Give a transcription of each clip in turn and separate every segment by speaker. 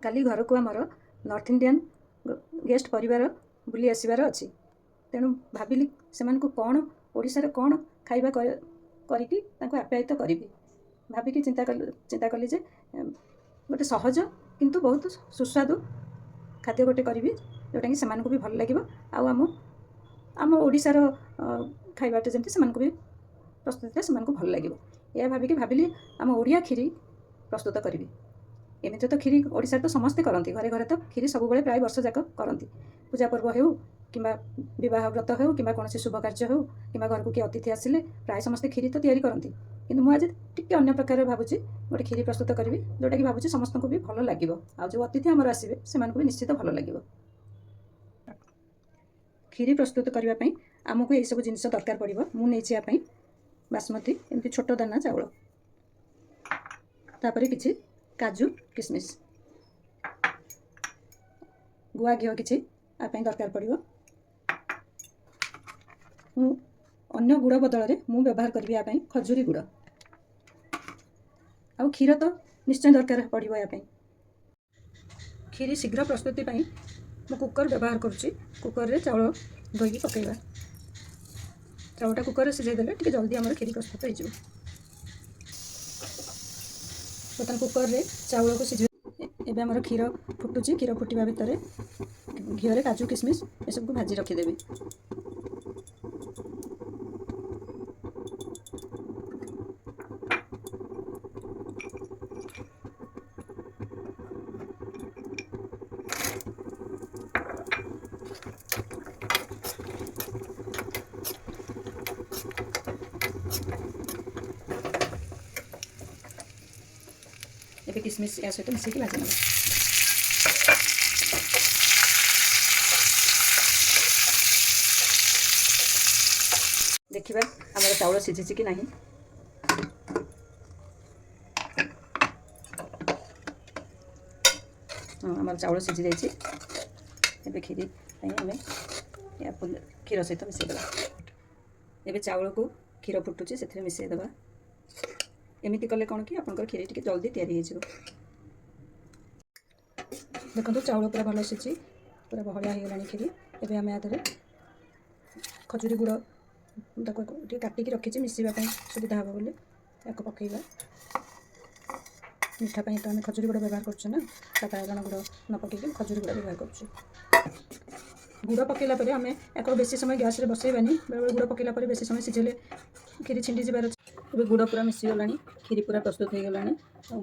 Speaker 1: काली घर को आमर नॉर्थ इंडियन गेस्ट परिवार बुली आसबार अच्छी तेणु भाविली से कौन ओडिशार कौन खाइबा करिकी तांको आप्यायित करी भाविकी चिंता कली जे गोटे सहज किंतु बहुत सुस्वादु खाद्य गोटे करी जोटा कि सेमानकु भी भल लगिबो आम आम ओडिशार खाइबाटे जमती सेमानकु भी प्रस्तुति सेमानकु भल लगिबो या भाविली आम ओडिया खीरी प्रस्तुत करी एमती तो खीरी ओडिशा तो समस्ते करती घरे घरे तो खीरी सब प्राय वर्ष जाक करती पूजा पर्व हो कि बह व्रत हो कि कौन शुभ कार्य हो कि घर को किए अतिथि आसिले प्राय समस्ते खीरी तो तैयारी करती किंतु मुझे टिके अन्य प्रकार भावुची गोटे खीरी प्रस्तुत करी जोटा कि भावुची समस्त को भी भल लगे आ जो अतिथि आमर आसवे से भी निश्चित भल लगे खीरी प्रस्तुत करने आमको यही सब जिनस दरकार पड़ो मुझे बासमती एमती छोट दाना चाउल तापर किसी काजू किशमिश गुआ घी किसी दरकार पड़ो अन्य गुड़ बदल में व्यवहार करी यापाई खजूरी गुड़ आ क्षीर तो निश्चय दरकार पड़ो यापाई खीरी शीघ्र प्रस्तुति मु कुकर व्यवहार करुच्ची कुकर रे चाउल धोई पकईवा चाउलटा कुकर सिझेदेले टिके जल्दी आमर खीरी प्रस्तुत हो बर्तमान कुकर रे चाउल को सिझे एबे आमर क्षीर फुटुची क्षीर फुटिबा भितर घीरे काजू किशमिश ये सब को भाजी रखीदेवी एबे किशमिश या सहित मिसेक भाजी देखिबा आमर चाउल सिझी कि नहीं आमर चाउल सिझी जाइए एबे खीरी आम क्षीर सहित मिसेदेवा एबे चाउल को क्षीर फुटुची से मिसेदेवा एमती कले कौन कि आप खीरी टी जल्दी तैयारी देखो चाउल पूरा भल सिझी पूरा बहलिया हो गला खीरी एबे आम यादे खजूरी गुड़ काटिकी रखी मिसवाई सुविधा हे बोली या पकईवा मीठापाई तो आम खजूरी गुड़ व्यवहार करुँ ना साधारण गुड़ न पकईक खजूरी गुड़ व्यवहार करुँ गुड़ पकईला आम या बेसी समय गैस बसईबानी बेले गुड़ पकईला बेसी समय सिझेले खीरी छिंडी जबार अच्छे गुड़ पूरा मिसीगला खीरी पूरा प्रस्तुत हो गला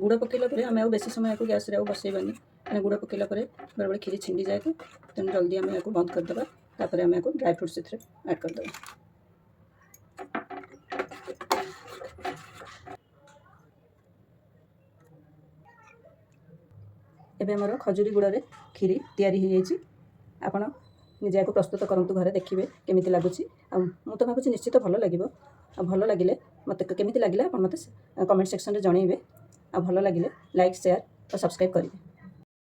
Speaker 1: गुड़ पकईला आम बेसी समय को गैस बसईबानी मैंने गुड़ पकईला बेले बेले खीरी छिंडी जाए तेणु जल्दी आम या बंद करदे तापर आम ड्राई फ्रुट्स से ऐड करदे एबे हमर खजूरी गुड़ रे खीरी तैयारी हो जाइए आपण निजे को प्रस्तुत करंतु घरे देखिए केमिति लागुची आ मु तो भाबुची निश्चित भल लागिबो आ भल लागिले मते केमिति लागिला आपण मते कमेंट सेक्शन रे जणैबे आ भल लागिले लाइक शेयर और सब्सक्राइब करिवे।